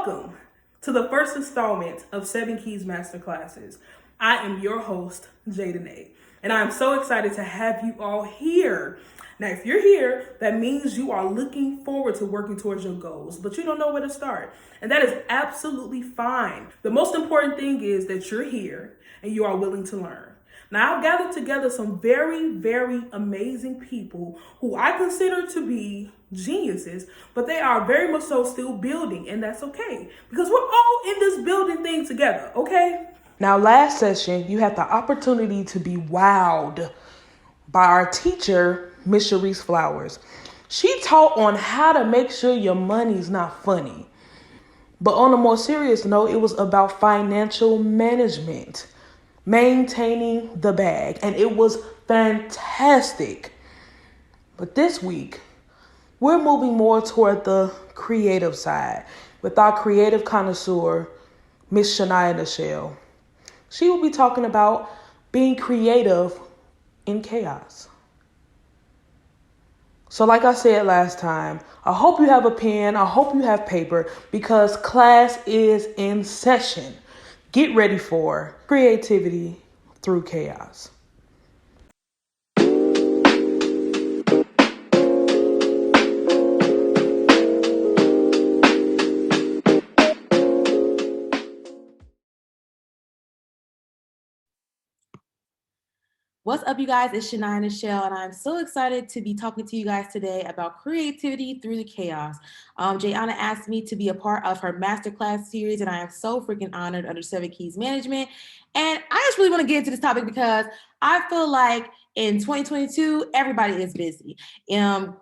Welcome to the first installment of Seven Keys Masterclasses. I am your host, Jada Nay, and I'm so excited to have you all here. Now, if you're here, that means you are looking forward to working towards your goals, but you don't know where to start. And that is absolutely fine. The most important thing is that you're here and you are willing to learn. Now, I've gathered together some very, very amazing people who I consider to be geniuses, but they are very much so still building, and that's okay because we're all in this building thing together, okay? Now, last session, you had the opportunity to be wowed by our teacher, Miss Sharice Flowers. She taught on how to make sure your money's not funny. But on a more serious note, it was about financial management, maintaining the bag, and it was fantastic. But this week, we're moving more toward the creative side with our creative connoisseur, Miss Shania Nichelle. She will be talking about being creative in chaos. So like I said last time, I hope you have a pen, I hope you have paper, because class is in session. Get ready for creativity through chaos. What's up, you guys? It's Shania Nichelle, and I'm so excited to be talking to you guys today about creativity through the chaos. Jayana asked me to be a part of her masterclass series, and I am so freaking honored under Seven Keys Management. And I just really want to get into this topic because I feel like in 2022, everybody is busy.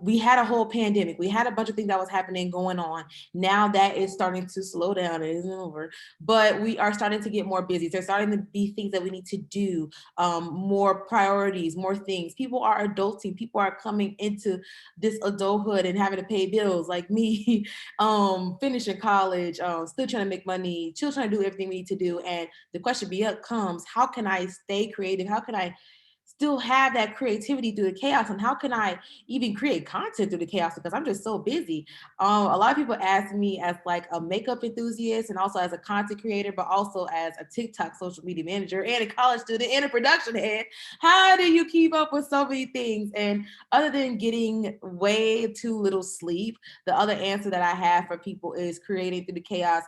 We had a whole pandemic. We had a bunch of things that was happening going on. Now that is starting to slow down. It isn't over, but we are starting to get more busy. There's starting to be things that we need to do, more priorities, more things. People are adulting. People are coming into this adulthood and having to pay bills like me, finishing college, still trying to make money, still trying to do everything we need to do. And the question becomes, how can I stay creative? How can I still have that creativity through the chaos, and how can I even create content through the chaos because I'm just so busy. A lot of people ask me as like a makeup enthusiast and also as a content creator, but also as a TikTok social media manager and a college student and a production head, how do you keep up with so many things? And other than getting way too little sleep, the other answer that I have for people is creating through the chaos,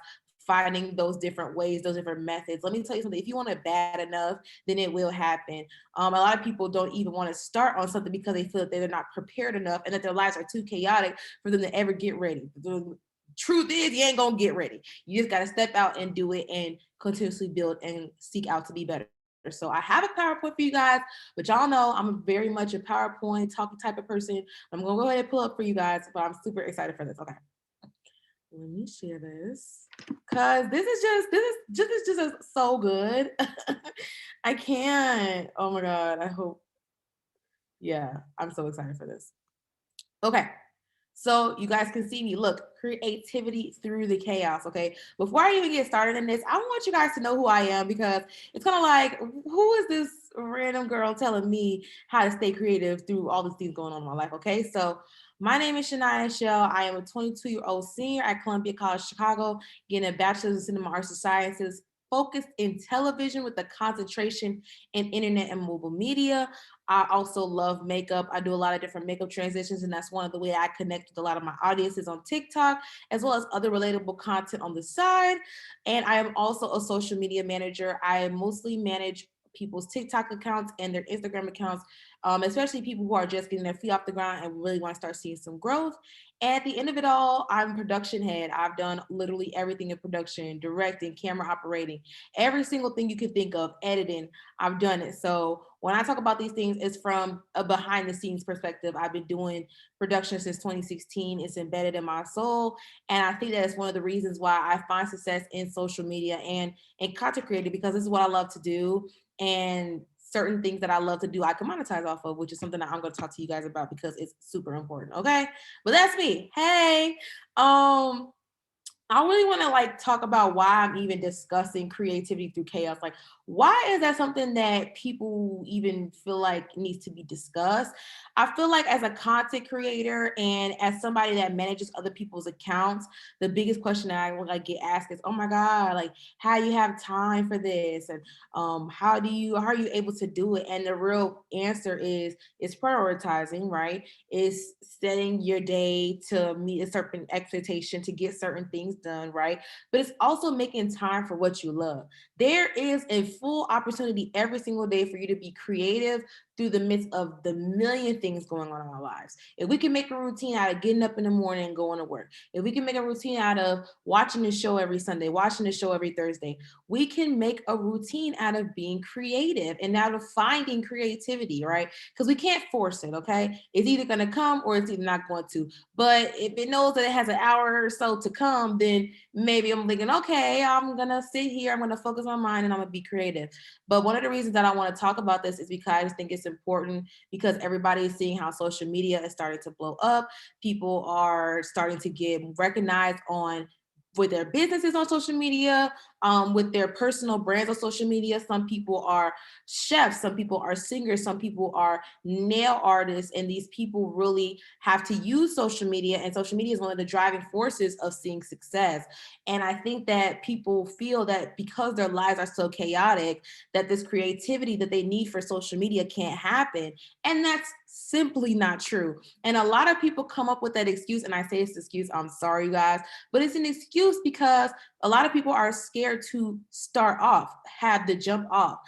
finding those different ways, those different methods. Let me tell you something. If you want it bad enough, then it will happen. A lot of people don't even want to start on something because they feel that they're not prepared enough and that their lives are too chaotic for them to ever get ready. The truth is, you ain't gonna get ready. You just gotta step out and do it and continuously build and seek out to be better. So I have a PowerPoint for you guys, but y'all know I'm very much a PowerPoint talking type of person. I'm gonna go ahead and pull up for you guys, but I'm super excited for this. Okay. Let me share this because this is just so good. I can't. Oh my God. I hope. Yeah, I'm so excited for this. Okay. So you guys can see me. Look, creativity through the chaos. Okay. Before I even get started in this, I want you guys to know who I am because it's kind of like, who is this random girl telling me how to stay creative through all these things going on in my life? Okay. So my name is Shania Nichelle. I am a 22-year-old senior at Columbia College Chicago, getting a bachelor's in cinema arts and sciences, focused in television with a concentration in internet and mobile media. I also love makeup. I do a lot of different makeup transitions, and that's one of the way I connect with a lot of my audiences on TikTok, as well as other relatable content on the side. And I am also a social media manager. I mostly manage people's TikTok accounts and their Instagram accounts, especially people who are just getting their feet off the ground and really want to start seeing some growth. And at the end of it all, I'm production head. I've done literally everything in production, directing, camera operating, every single thing you could think of, editing, I've done it. So when I talk about these things, it's from a behind the scenes perspective. I've been doing production since 2016. It's embedded in my soul. And I think that's one of the reasons why I find success in social media and in content creating, because this is what I love to do. And certain things that I love to do, I can monetize off of, which is something that I'm going to talk to you guys about because it's super important. Okay. But that's me. Hey, I really want to like talk about why I'm even discussing creativity through chaos. Like, why is that something that people even feel like needs to be discussed? I feel like as a content creator and as somebody that manages other people's accounts, the biggest question that I will like get asked is, "Oh my God, like how you have time for this, and how are you able to do it?" And the real answer is it's prioritizing, right? Is setting your day to meet a certain expectation to get certain things done, right? But it's also making time for what you love. There is a full opportunity every single day for you to be creative through the midst of the million things going on in our lives. If we can make a routine out of getting up in the morning and going to work, if we can make a routine out of watching the show every Sunday, watching the show every Thursday, we can make a routine out of being creative and out of finding creativity, right? Because we can't force it, okay? It's either going to come or it's either not going to. But if it knows that it has an hour or so to come, then maybe I'm thinking, okay, I'm going to sit here, I'm going to focus my mind, and I'm going to be creative. But one of the reasons that I want to talk about this is because I just think it's important because everybody is seeing how social media is starting to blow up. People are starting to get recognized on with their businesses on social media, with their personal brands on social media. Some people are chefs, some people are singers, some people are nail artists, and these people really have to use social media. And social media is one of the driving forces of seeing success. And I think that people feel that because their lives are so chaotic, that this creativity that they need for social media can't happen. And that's simply not true. And a lot of people come up with that excuse, and I say it's excuse, I'm sorry, you guys, but it's an excuse because a lot of people are scared to start off, have the jump off.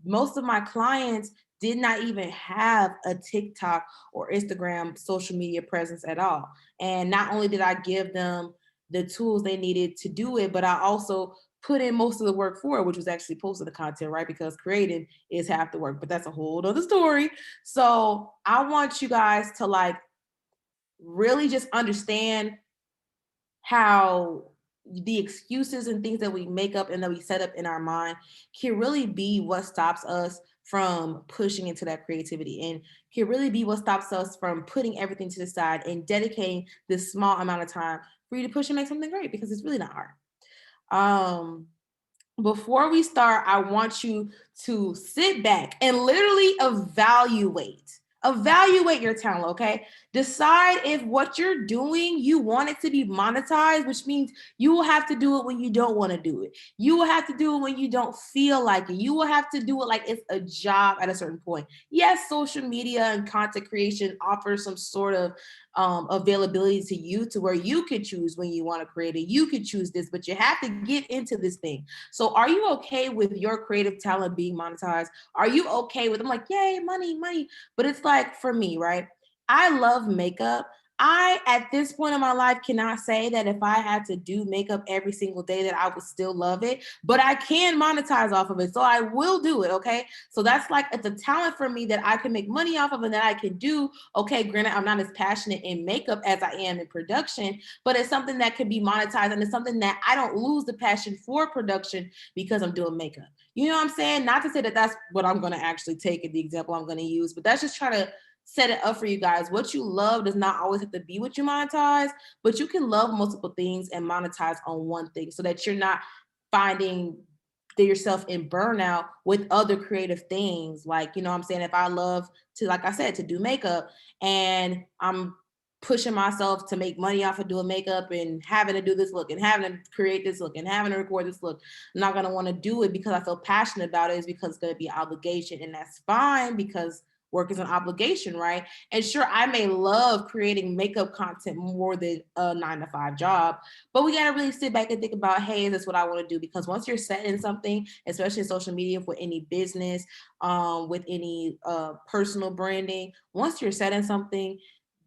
Most of my clients did not even have a TikTok or Instagram social media presence at all. And not only did I give them the tools they needed to do it, but I also put in most of the work for it, which was actually posting the content, right? Because creating is half the work, but that's a whole other story. So I want you guys to like really just understand how the excuses and things that we make up and that we set up in our mind can really be what stops us from pushing into that creativity, and can really be what stops us from putting everything to the side and dedicating this small amount of time for you to push and make something great, because it's really not hard. Um, Before we start, I want you to sit back and literally evaluate your talent, okay? Decide if what you're doing, you want it to be monetized, which means you will have to do it when you don't want to do it. You will have to do it when you don't feel like it. You will have to do it like it's a job at a certain point. Yes, social media and content creation offers some sort of availability to you to where you could choose when you want to create it. You could choose this, but you have to get into this thing. So are you okay with your creative talent being monetized? Are you okay with, I'm like, yay, money, money. But it's like for me, right? I love makeup. I, at this point in my life, cannot say that if I had to do makeup every single day that I would still love it, but I can monetize off of it. So I will do it. Okay. So that's like, it's a talent for me that I can make money off of and that I can do. Okay. Granted, I'm not as passionate in makeup as I am in production, but it's something that could be monetized. And it's something that I don't lose the passion for production because I'm doing makeup. You know what I'm saying? Not to say that that's what I'm going to actually take in the example I'm going to use, but that's just trying to set it up for you guys. What you love does not always have to be what you monetize, but you can love multiple things and monetize on one thing so that you're not finding yourself in burnout with other creative things. Like, you know what I'm saying? If I love to, like I said, to do makeup and I'm pushing myself to make money off of doing makeup and having to do this look and having to create this look and having to record this look, I'm not going to want to do it because I feel passionate about it. Is because it's going to be an obligation, and that's fine because work is an obligation, right? And sure, I may love creating makeup content more than a 9-to-5 job, but we got to really sit back and think about, hey, is this what I want to do? Because once you're set in something, especially in social media, with any business, with any personal branding, once you're set in something,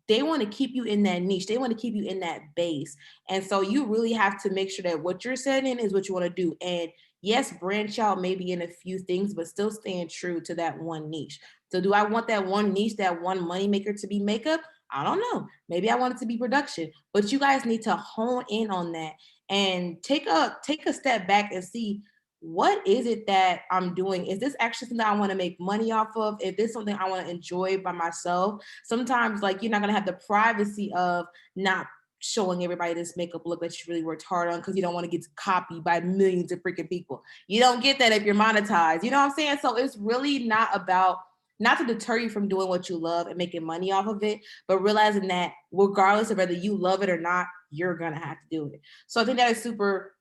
they want to keep you in that niche. They want to keep you in that base. And so you really have to make sure that what you're setting is what you want to do. And yes, branch out maybe in a few things, but still staying true to that one niche. So do I want that one niche, that one moneymaker to be makeup? I don't know. Maybe I want it to be production. But you guys need to hone in on that and take a step back and see, what is it that I'm doing? Is this actually something I want to make money off of? Is this something I want to enjoy by myself? Sometimes, like, you're not going to have the privacy of not showing everybody this makeup look that you really worked hard on because you don't want to get copied by millions of freaking people. You don't get that if you're monetized. You know what I'm saying? So it's really not to deter you from doing what you love and making money off of it, but realizing that regardless of whether you love it or not, you're going to have to do it. So I think that is super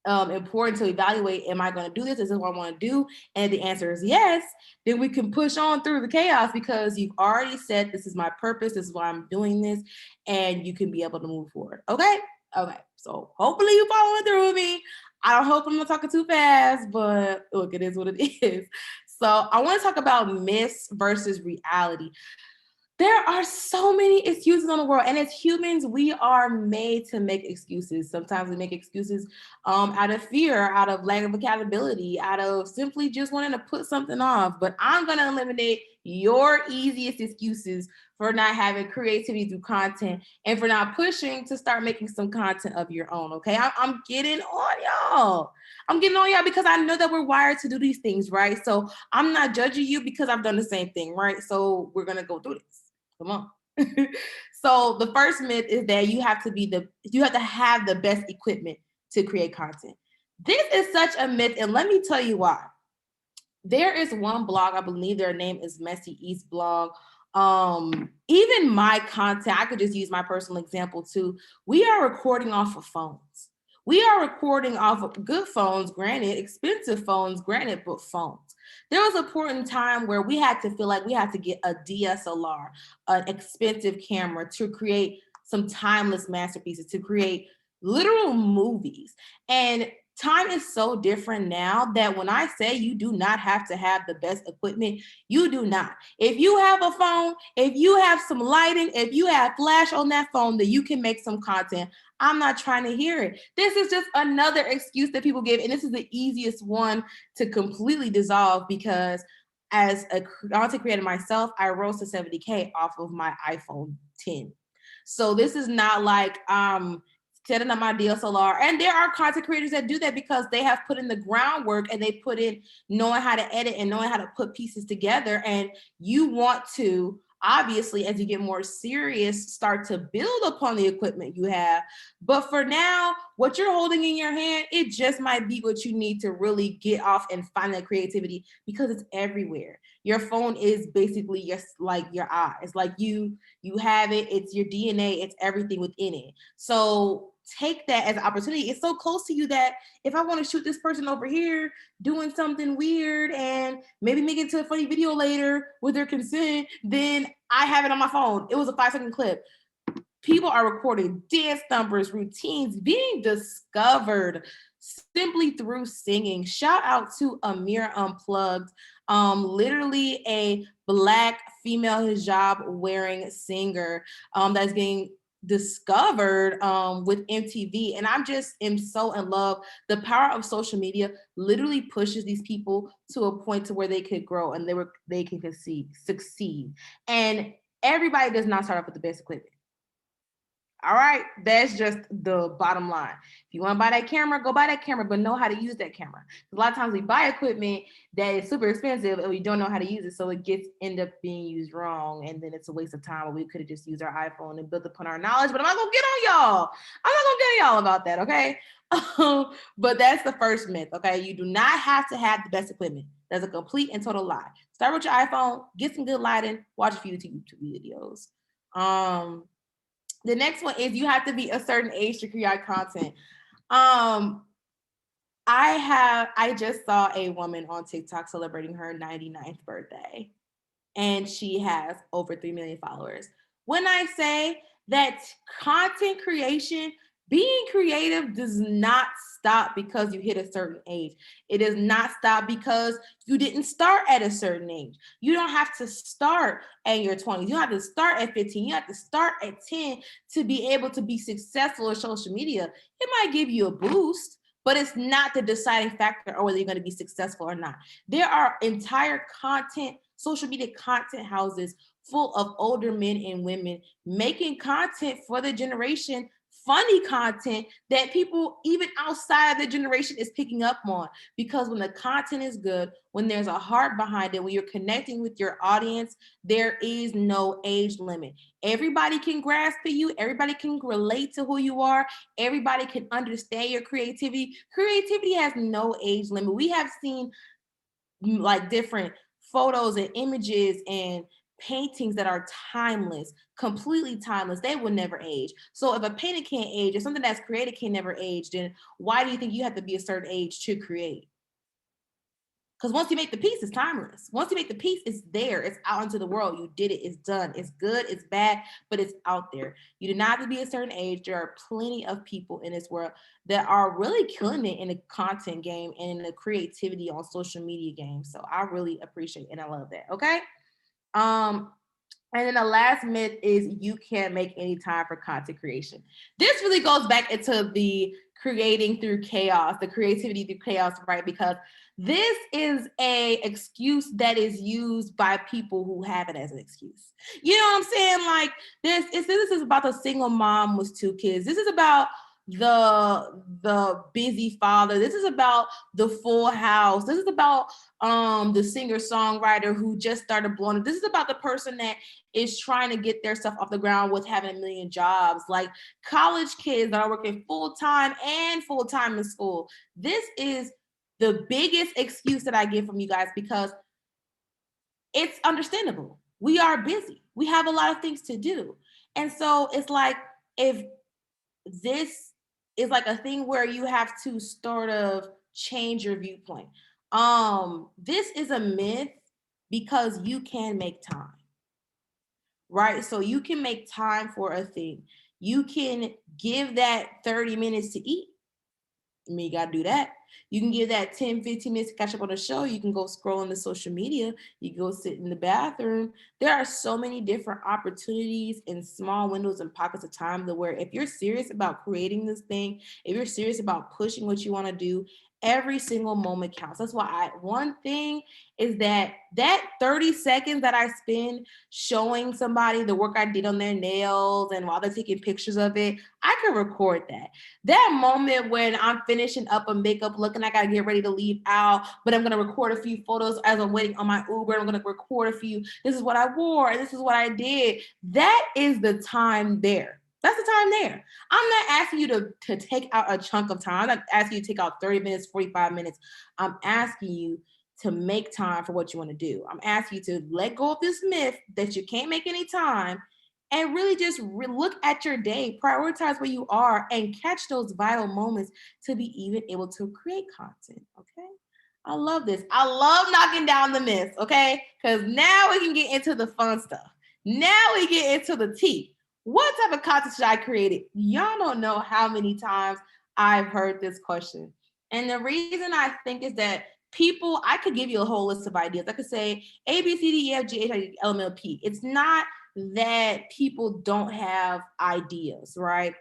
important to evaluate, am I going to do this? Is this what I want to do? And if the answer is yes, then we can push on through the chaos because you've already said, this is my purpose, this is why I'm doing this, and you can be able to move forward. Okay. So hopefully you following through with me. I don't hope I'm not talking too fast, but look, it is what it is. So I want to talk about myths versus reality. There are so many excuses on the world, and as humans, we are made to make excuses. Sometimes we make excuses out of fear, out of lack of accountability, out of simply just wanting to put something off. But I'm going to eliminate your easiest excuses for not having creativity through content and for not pushing to start making some content of your own. Okay, I'm getting on y'all. I'm getting on y'all because I know that we're wired to do these things, right? So I'm not judging you because I've done the same thing, right? So we're going to go through this. Come on. So the first myth is that you have to have the best equipment to create content. This is such a myth, and let me tell you why. There is one blog, I believe their name is Messy East blog. Even my content, I could just use my personal example too. We are recording off of phones. We are recording off of good phones, granted, expensive phones, granted, but phones. There was a point in time where we had to feel like we had to get a DSLR, an expensive camera to create some timeless masterpieces, to create literal movies. And time is so different now that when I say you do not have to have the best equipment, you do not. If you have a phone, if you have some lighting, if you have flash on that phone, that you can make some content. I'm not trying to hear it. This is just another excuse that people give. And this is the easiest one to completely dissolve because as a content creator myself, I rose to 70K off of my iPhone 10. So this is not like setting up my DSLR. And there are content creators that do that because they have put in the groundwork and they put in knowing how to edit and knowing how to put pieces together. And you want to, obviously, as you get more serious, start to build upon the equipment you have. But for now, what you're holding in your hand, it just might be what you need to really get off and find that creativity because it's everywhere. Your phone is basically just like your eye. It's like you have it, it's your DNA, it's everything within it. So take that as an opportunity. It's so close to you that if I want to shoot this person over here doing something weird and maybe make it to a funny video later with their consent, then I have it on my phone. It was a 5-second clip. People are recording dance numbers, routines, being discovered simply through singing. Shout out to Amir Unplugged, literally a Black female hijab wearing singer that's being discovered with MTV. And I just am so in love. The power of social media literally pushes these people to a point to where they could grow and they can succeed. And everybody does not start off with the best equipment. All right, that's just the bottom line. If you want to buy that camera, go buy that camera, but know how to use that camera. A lot of times we buy equipment that is super expensive and we don't know how to use it, so it end up being used wrong, and then it's a waste of time. Or we could have just used our iPhone and built upon our knowledge. But I'm not gonna get on y'all. I'm not gonna get on y'all about that, okay? But that's the first myth, okay? You do not have to have the best equipment. That's a complete and total lie. Start with your iPhone, get some good lighting, watch a few YouTube videos. The next one is you have to be a certain age to create content. I just saw a woman on TikTok celebrating her 99th birthday, and she has over 3 million followers. When I say that content creation, being creative does not stop because you hit a certain age. It does not stop because you didn't start at a certain age. You don't have to start at your 20s. You don't have to start at 15. You have to start at 10 to be able to be successful in social media. It might give you a boost, but it's not the deciding factor or whether you're going to be successful or not. There are entire social media content houses full of older men and women making content for the generation funny content that people even outside of the generation is picking up on. Because when the content is good, when there's a heart behind it, when you're connecting with your audience, there is no age limit. Everybody can grasp you, everybody can relate to who you are, everybody can understand your creativity. Creativity has no age limit. We have seen like different photos and images and paintings that are timeless, completely timeless. They will never age. So if a painting can't age, if something that's created can never age, then why do you think you have to be a certain age to create? Because once you make the piece, it's timeless. Once you make the piece, it's there. It's out into the world. You did it. It's done. It's good. It's bad, but it's out there. You do not have to be a certain age. There are plenty of people in this world that are really killing it in the content game and in the creativity on social media game. So I really appreciate it and I love that. Okay. And then the last myth is you can't make any time for content creation. This really goes back into the creating through chaos, the creativity through chaos, right? Because this is a excuse that is used by people who have it as an excuse. You know what I'm saying? Like this is about the single mom with 2 kids. This is about the busy father. This is about the full house. This is about the singer-songwriter who just started blowing up. This is about the person that is trying to get their stuff off the ground with having a million jobs, like college kids that are working full-time and full-time in school. This is the biggest excuse that I get from you guys because it's understandable. We are busy. We have a lot of things to do. And so it's like, if this is like a thing where you have to sort of change your viewpoint. This is a myth because you can make time, right? So you can make time for a thing. You can give that 30 minutes to eat. I mean, you got to do that. You can give that 10, 15 minutes to catch up on a show. You can go scroll on the social media. You can go sit in the bathroom. There are so many different opportunities in small windows and pockets of time that where if you're serious about creating this thing, if you're serious about pushing what you want to do, every single moment counts. That's why one thing is that 30 seconds that I spend showing somebody the work I did on their nails and while they're taking pictures of it, I can record that. That moment when I'm finishing up a makeup look and I gotta get ready to leave out, but I'm gonna record a few photos as I'm waiting on my Uber. I'm gonna record a few, this is what I wore, and this is what I did. That is the time there. That's the time there. I'm not asking you to take out a chunk of time. I'm not asking you to take out 30 minutes, 45 minutes. I'm asking you to make time for what you want to do. I'm asking you to let go of this myth that you can't make any time and really just look at your day, prioritize where you are, and catch those vital moments to be even able to create content, okay? I love this. I love knocking down the myths, okay? Because now we can get into the fun stuff. Now we get into the tea. What type of content should I create? Y'all don't know how many times I've heard this question. And the reason I think is that people, I could give you a whole list of ideas. I could say A, B, C, D, E, F, G, H, I, J, L, M, N, O, P. It's not that people don't have ideas, right?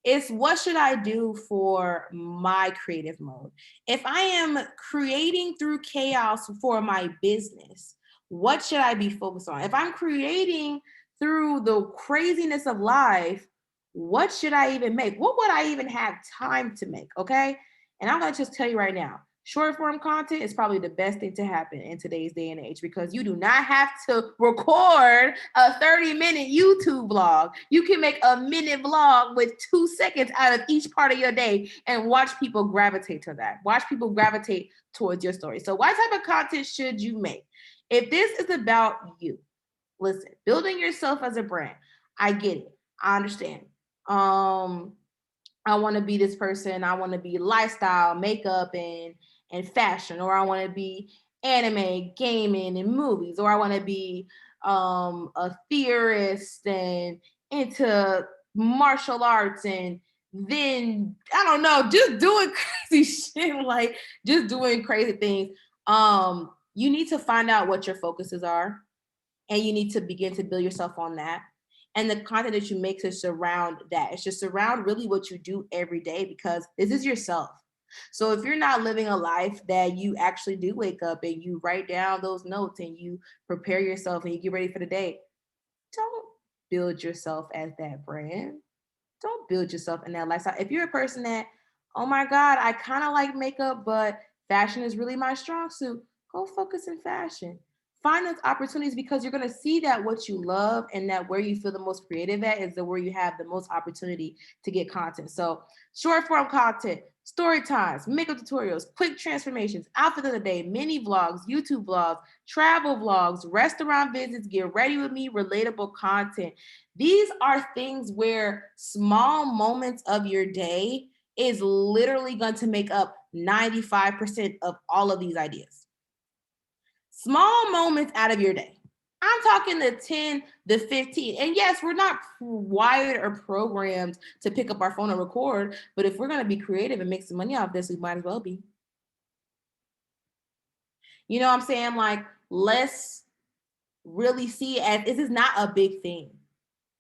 It's what should I do for my creative mode? If I am creating through chaos for my business, what should I be focused on? If I'm creating through the craziness of life, what should I even make? What would I even have time to make? Okay. And I'm going to just tell you right now, short form content is probably the best thing to happen in today's day and age because you do not have to record a 30-minute YouTube vlog. You can make a minute vlog with 2 seconds out of each part of your day and watch people gravitate to that. Watch people gravitate towards your story. So what type of content should you make? If this is about you, listen, building yourself as a brand, I get it. I understand. I want to be this person. I want to be lifestyle, makeup, and fashion, or I want to be anime, gaming, and movies, or I want to be a theorist and into martial arts, and then I don't know, just doing crazy shit, like just doing crazy things. You need to find out what your focuses are, and you need to begin to build yourself on that. And the content that you make should surround that. It should surround really what you do every day because this is yourself. So if you're not living a life that you actually do wake up and you write down those notes and you prepare yourself and you get ready for the day, don't build yourself as that brand. Don't build yourself in that lifestyle. If you're a person that, oh my God, I kind of like makeup, but fashion is really my strong suit, go focus in fashion. Find those opportunities because you're going to see that what you love and that where you feel the most creative at is the where you have the most opportunity to get content. So short form content, story times, makeup tutorials, quick transformations, outfit of the day, mini vlogs, YouTube vlogs, travel vlogs, restaurant visits, get ready with me, relatable content. These are things where small moments of your day is literally going to make up 95% of all of these ideas. Small moments out of your day. I'm talking the 10, the 15. And yes, we're not wired or programmed to pick up our phone and record, but if we're going to be creative and make some money off this, we might as well be. You know what I'm saying? Like, let's really see as this is not a big thing.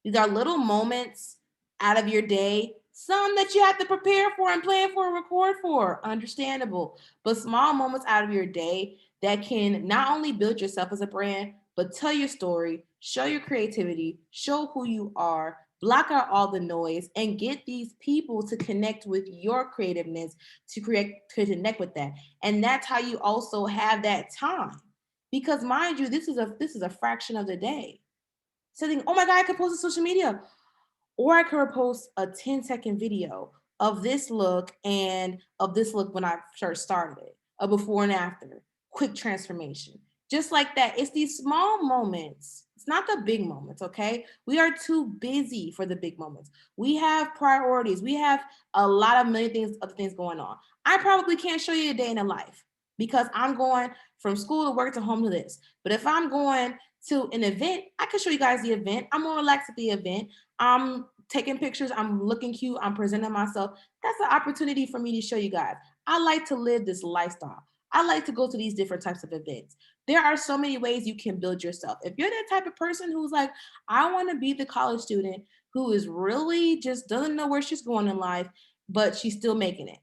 These are little moments out of your day, some that you have to prepare for and plan for and record for, understandable, but small moments out of your day that can not only build yourself as a brand, but tell your story, show your creativity, show who you are, block out all the noise, and get these people to connect with your creativeness to connect with that. And that's how you also have that time. Because mind you, this is a fraction of the day. Saying, oh my God, I could post on social media. Or I could post a 10-second video of this look and of this look when I first started it, a before and after, quick transformation. Just like that. It's these small moments. It's not the big moments, okay? We are too busy for the big moments. We have priorities. We have a lot of other things going on. I probably can't show you a day in a life because I'm going from school to work to home to this. But if I'm going to an event, I can show you guys the event. I'm gonna relax at the event. I'm taking pictures. I'm looking cute. I'm presenting myself. That's an opportunity for me to show you guys. I like to live this lifestyle. I like to go to these different types of events. There are so many ways you can build yourself. If you're that type of person who's like, I want to be the college student who is really just doesn't know where she's going in life, but she's still making it.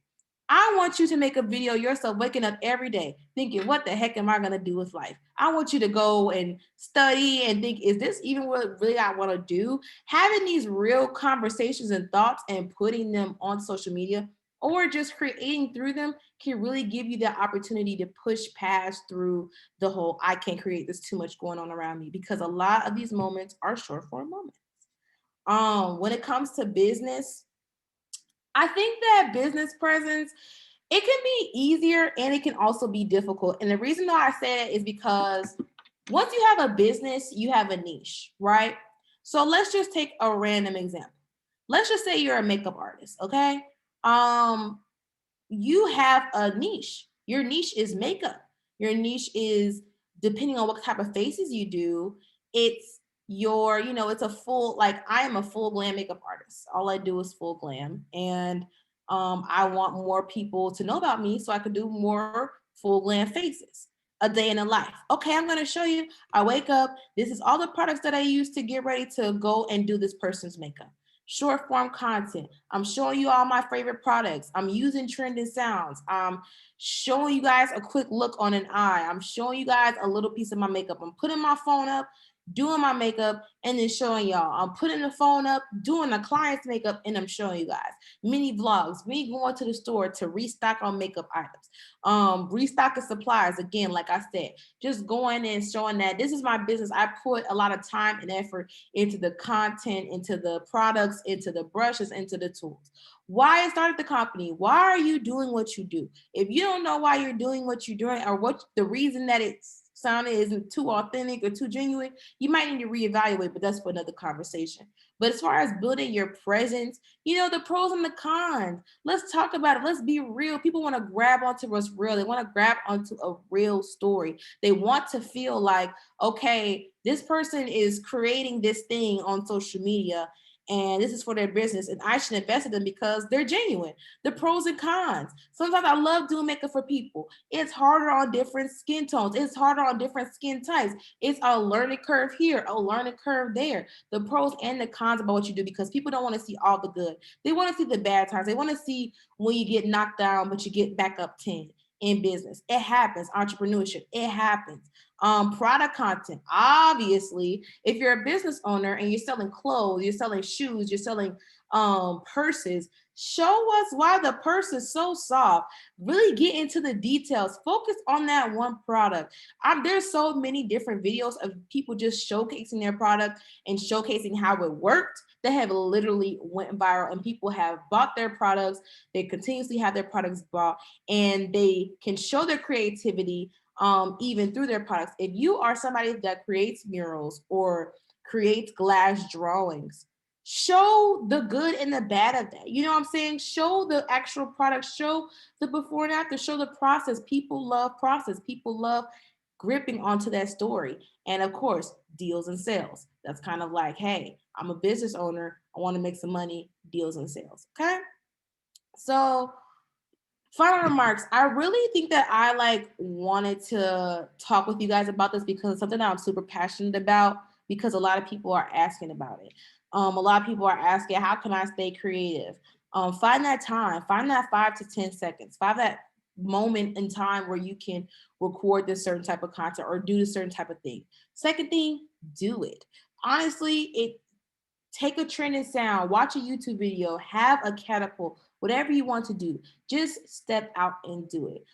I want you to make a video yourself waking up every day thinking, what the heck am I going to do with life? I want you to go and study and think, is this even what really I want to do? Having these real conversations and thoughts and putting them on social media or just creating through them can really give you that opportunity to push past through the whole, I can't create, this too much going on around me, because a lot of these moments are short form moments. When it comes to business, I think that business presence, it can be easier and it can also be difficult. And the reason why I say that is because once you have a business, you have a niche, right? So let's just take a random example. Let's just say you're a makeup artist, okay? You have a niche. Your niche is makeup. Your niche is, depending on what type of faces you do, it's it's a full, like, I am a full glam makeup artist. All I do is full glam. And I want more people to know about me so I could do more full glam faces. A day in a life. Okay, I'm going to show you. I wake up. This is all the products that I use to get ready to go and do this person's makeup. Short form content. I'm showing you all my favorite products. I'm using trending sounds. I'm showing you guys a quick look on an eye. I'm showing you guys a little piece of my makeup. I'm putting my phone up, doing my makeup, and then showing y'all. I'm putting the phone up, doing a client's makeup, and I'm showing you guys. Mini vlogs, me going to the store to restock on makeup items. Restocking supplies, again, like I said, just going and showing that this is my business. I put a lot of time and effort into the content, into the products, into the brushes, into the tools. Why I started the company? Why are you doing what you do? If you don't know why you're doing what you're doing, or what the reason that it's sounded isn't too authentic or too genuine, you might need to reevaluate, but that's for another conversation. But as far as building your presence, the pros and the cons, let's talk about it. Let's be real. People want to grab onto what's real. They want to grab onto a real story. They want to feel like, okay, this person is creating this thing on social media and this is for their business, and I should invest in them because they're genuine. The pros and cons. Sometimes I love doing makeup for people. It's harder on different skin tones. It's harder on different skin types. It's a learning curve here, a learning curve there. The pros and the cons about what you do, because people don't want to see all the good. They want to see the bad times. They want to see when you get knocked down, but you get back up 10 in business. It happens. Entrepreneurship, it happens. Product content. Obviously, if you're a business owner and you're selling clothes, you're selling shoes, you're selling purses. Show us why the purse is so soft. Really get into the details. Focus on that one product. There's so many different videos of people just showcasing their product and showcasing how it worked that have literally went viral, and people have bought their products. They continuously have their products bought, and they can show their creativity even through their products. If you are somebody that creates murals or creates glass drawings, show the good and the bad of that. You know what I'm saying? Show the actual product, show the before and after, show the process. People love process. People love gripping onto that story. And of course, deals and sales. That's kind of like, hey, I'm a business owner. I want to make some money, deals and sales. Okay. So final remarks. I really think that I wanted to talk with you guys about this because it's something that I'm super passionate about, because a lot of people are asking about it. A lot of people are asking, how can I stay creative? Find that time, find that 5 to 10 seconds, find that moment in time where you can record this certain type of content or do this certain type of thing. Second thing, do it. Honestly, take a trend and sound, watch a YouTube video, have a catapult, whatever you want to do, just step out and do it.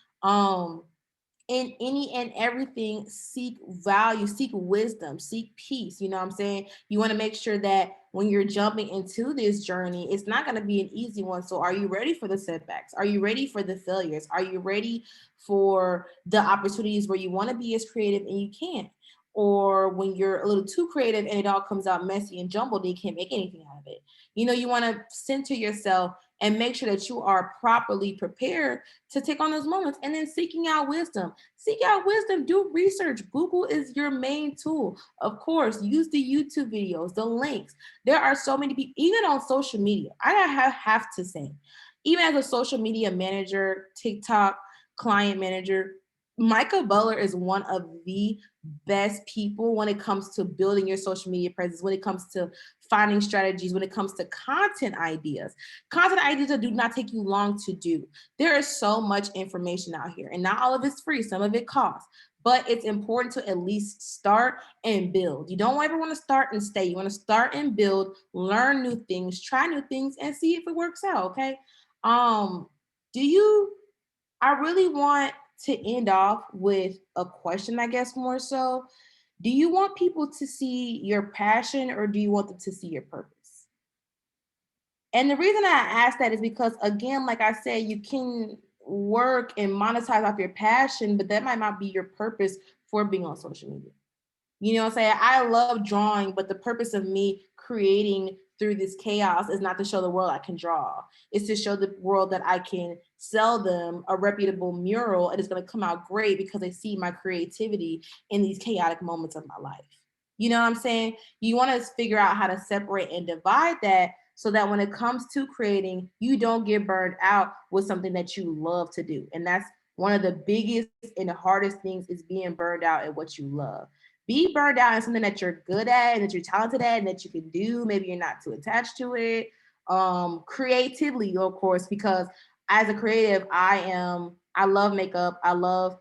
In any and everything, seek value, seek wisdom, seek peace. You know what I'm saying? You want to make sure that when you're jumping into this journey, it's not going to be an easy one. So are you ready for the setbacks? Are you ready for the failures? Are you ready for the opportunities where you want to be as creative and you can't? Or when you're a little too creative and it all comes out messy and jumbled and you can't make anything out of it. You know, you want to center yourself and make sure that you are properly prepared to take on those moments. And then seeking out wisdom. Seek out wisdom, do research. Google is your main tool. Of course, use the YouTube videos, the links. There are so many people, even on social media. I have to say, even as a social media manager, TikTok client manager, Micah Butler is one of the best people when it comes to building your social media presence, when it comes to finding strategies, when it comes to content ideas that do not take you long to do. There is so much information out here, and not all of it's free. Some of it costs, but it's important to at least start and build. You don't ever want to start and stay. You want to start and build, learn new things, try new things, and see if it works out. Okay. I really want to end off with a question, I guess, more so. Do you want people to see your passion, or do you want them to see your purpose? And the reason I ask that is because, again, like I said, you can work and monetize off your passion, but that might not be your purpose for being on social media. You know what I'm saying? I love drawing, but the purpose of me creating through this chaos is not to show the world I can draw. It's to show the world that I can sell them a reputable mural and it's going to come out great because they see my creativity in these chaotic moments of my life. You know what I'm saying? You want to figure out how to separate and divide that so that when it comes to creating, you don't get burned out with something that you love to do. And that's one of the biggest and the hardest things, is being burned out at what you love. Be burned out in something that you're good at and that you're talented at and that you can do. Maybe you're not too attached to it. Creatively, of course, because as a creative, I love makeup. I love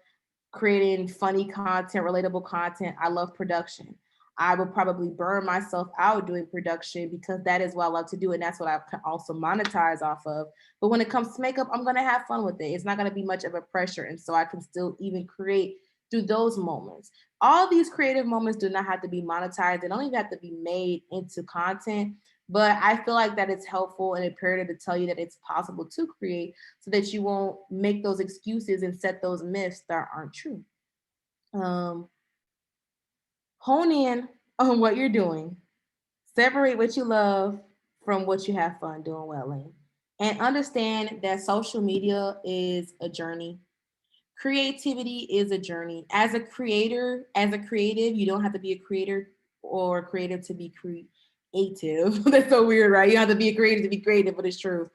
creating funny content, relatable content. I love production. I will probably burn myself out doing production because that is what I love to do. And that's what I can also monetize off of. But when it comes to makeup, I'm going to have fun with it. It's not going to be much of a pressure. And so I can still even create through those moments. All these creative moments do not have to be monetized. They don't even have to be made into content. But I feel like that it's helpful and imperative to tell you that it's possible to create so that you won't make those excuses and set those myths that aren't true. Hone in on what you're doing. Separate what you love from what you have fun doing well in. And understand that social media is a journey. Creativity is a journey. As a creator, as a creative, you don't have to be a creator or creative to be creative. That's so weird, right? You don't have to be a creative to be creative, but it's true.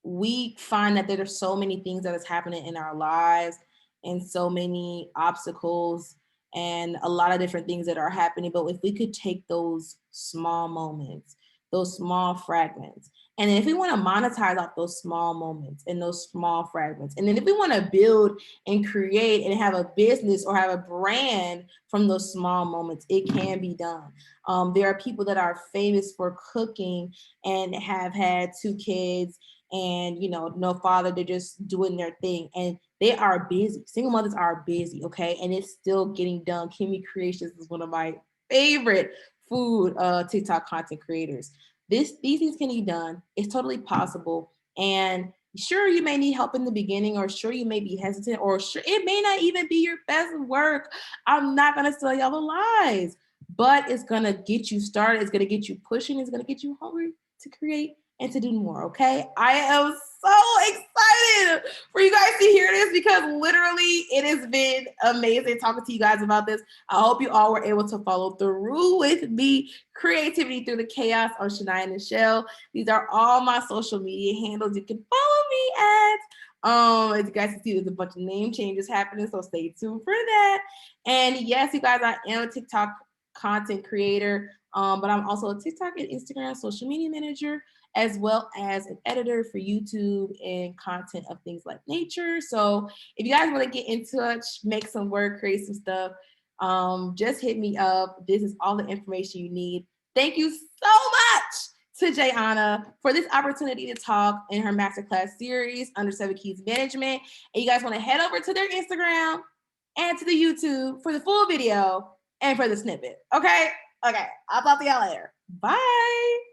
We find that there are so many things that is happening in our lives and so many obstacles and a lot of different things that are happening. But if we could take those small moments, those small fragments. And then if we want to monetize off those small moments and those small fragments, and then if we want to build and create and have a business or have a brand from those small moments, it can be done. There are people that are famous for cooking and have had 2 kids and, you know, no father. They're just doing their thing and they are busy. Single mothers are busy, okay? And it's still getting done. Kimmy Creations is one of my favorite food TikTok content creators. These things can be done. It's totally possible. And sure, you may need help in the beginning, or sure, you may be hesitant, or sure, it may not even be your best work. I'm not gonna tell y'all the lies, but it's gonna get you started. It's gonna get you pushing. It's gonna get you hungry to create and to do more. Okay, I am so excited for you guys to hear this because literally it has been amazing talking to you guys about this. I hope you all were able to follow through with me. Creativity Through the Chaos on Shania Nichelle. These are all my social media handles. You can follow me at. As you guys can see, there's a bunch of name changes happening, so stay tuned for that. And yes, you guys, I am a TikTok content creator, but I'm also a TikTok and Instagram social media manager, as well as an editor for YouTube and content of things like nature. So if you guys want to get in touch, make some work, create some stuff, just hit me up. This is all the information you need. Thank you so much to Jayana for this opportunity to talk in her masterclass series, Under 7 Keys Management. And you guys want to head over to their Instagram and to the YouTube for the full video and for the snippet. Okay? Okay. I'll talk to y'all later. Bye.